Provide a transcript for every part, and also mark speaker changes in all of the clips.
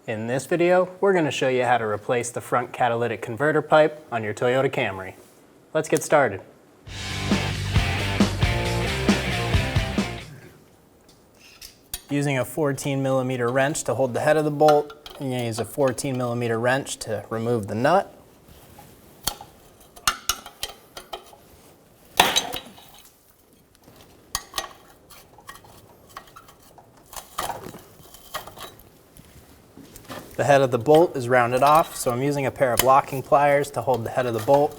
Speaker 1: In this video, we're going to show you how to replace the front catalytic converter pipe on your Toyota Camry. Let's get started. Using a 14mm wrench to hold the head of the bolt, you're going to use a 14mm wrench to remove the nut. The head of the bolt is rounded off, so I'm using a pair of locking pliers to hold the head of the bolt.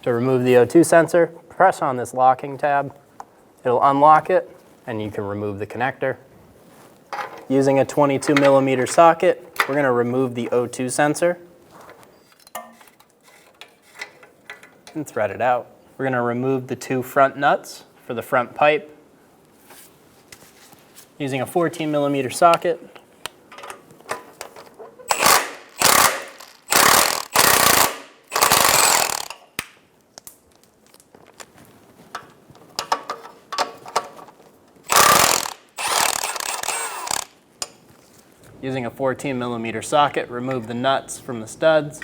Speaker 1: To remove the O2 sensor, press on this locking tab. It'll unlock it, and you can remove the connector. Using a 22mm socket, we're going to remove the O2 sensor and thread it out. We're going to remove the two front nuts for the front pipe. Using a 14mm socket, using a 14mm socket, remove the nuts from the studs.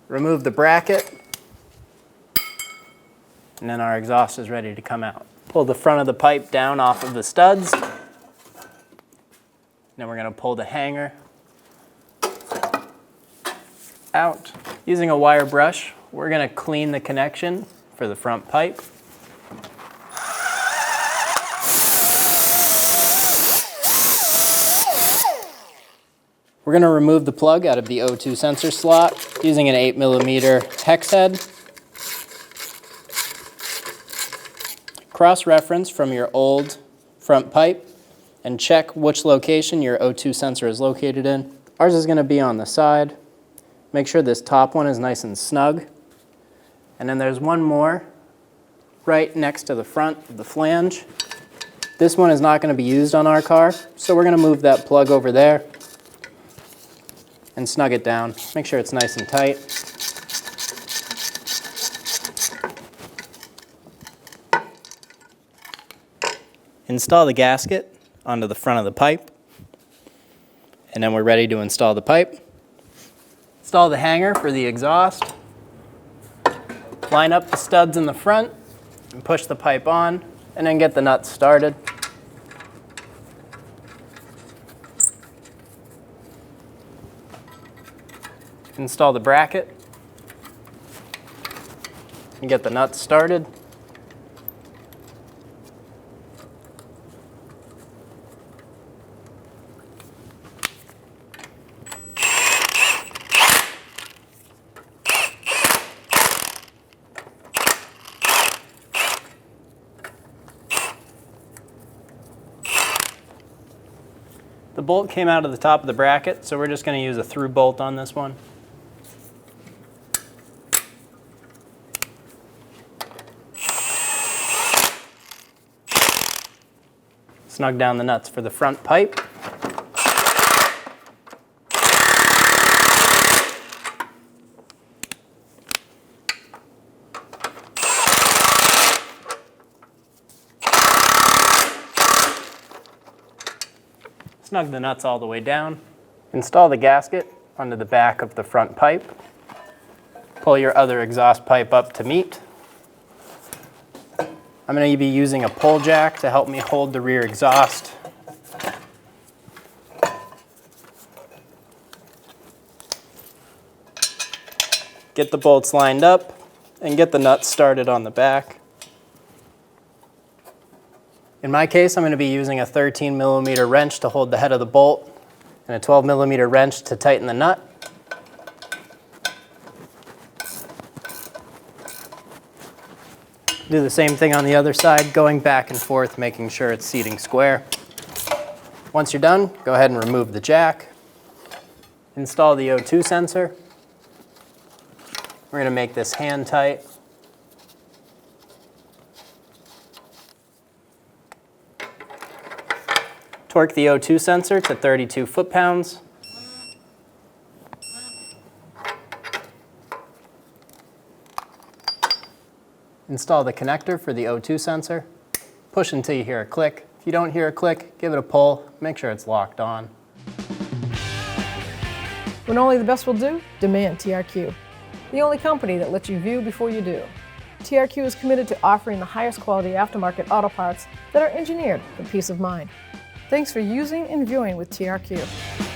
Speaker 1: Remove the bracket, and then our exhaust is ready to come out. Pull the front of the pipe down off of the studs. Then we're going to pull the hanger out. Using a wire brush, we're going to clean the connection for the front pipe. We're going to remove the plug out of the O2 sensor slot using an 8mm hex head. Cross-reference from your old front pipe and check which location your O2 sensor is located in. Ours is going to be on the side. Make sure this top one is nice and snug. And then there's one more right next to the front of the flange. This one is not going to be used on our car, so we're going to move that plug over there and snug it down. Make sure it's nice and tight. Install the gasket onto the front of the pipe, and then we're ready to install the pipe. Install the hanger for the exhaust. Line up the studs in the front and push the pipe on, and then get the nuts started. Install the bracket and get the nuts started. The bolt came out of the top of the bracket, so we're just going to use a through bolt on this one. Snug down the nuts for the front pipe. Snug the nuts all the way down. Install the gasket onto the back of the front pipe. Pull your other exhaust pipe up to meet. I'm going to be using a pull jack to help me hold the rear exhaust. Get the bolts lined up and get the nuts started on the back. In my case, I'm going to be using a 13mm wrench to hold the head of the bolt and a 12mm wrench to tighten the nut. Do the same thing on the other side, going back and forth, making sure it's seating square. Once you're done, go ahead and remove the jack. Install the O2 sensor. We're going to make this hand tight. Torque the O2 sensor to 32 foot-pounds. Install the connector for the O2 sensor. Push until you hear a click. If you don't hear a click, give it a pull. Make sure it's locked on.
Speaker 2: When only the best will do, demand TRQ. The only company that lets you view before you do. TRQ is committed to offering the highest quality aftermarket auto parts that are engineered for peace of mind. Thanks for using and viewing with TRQ.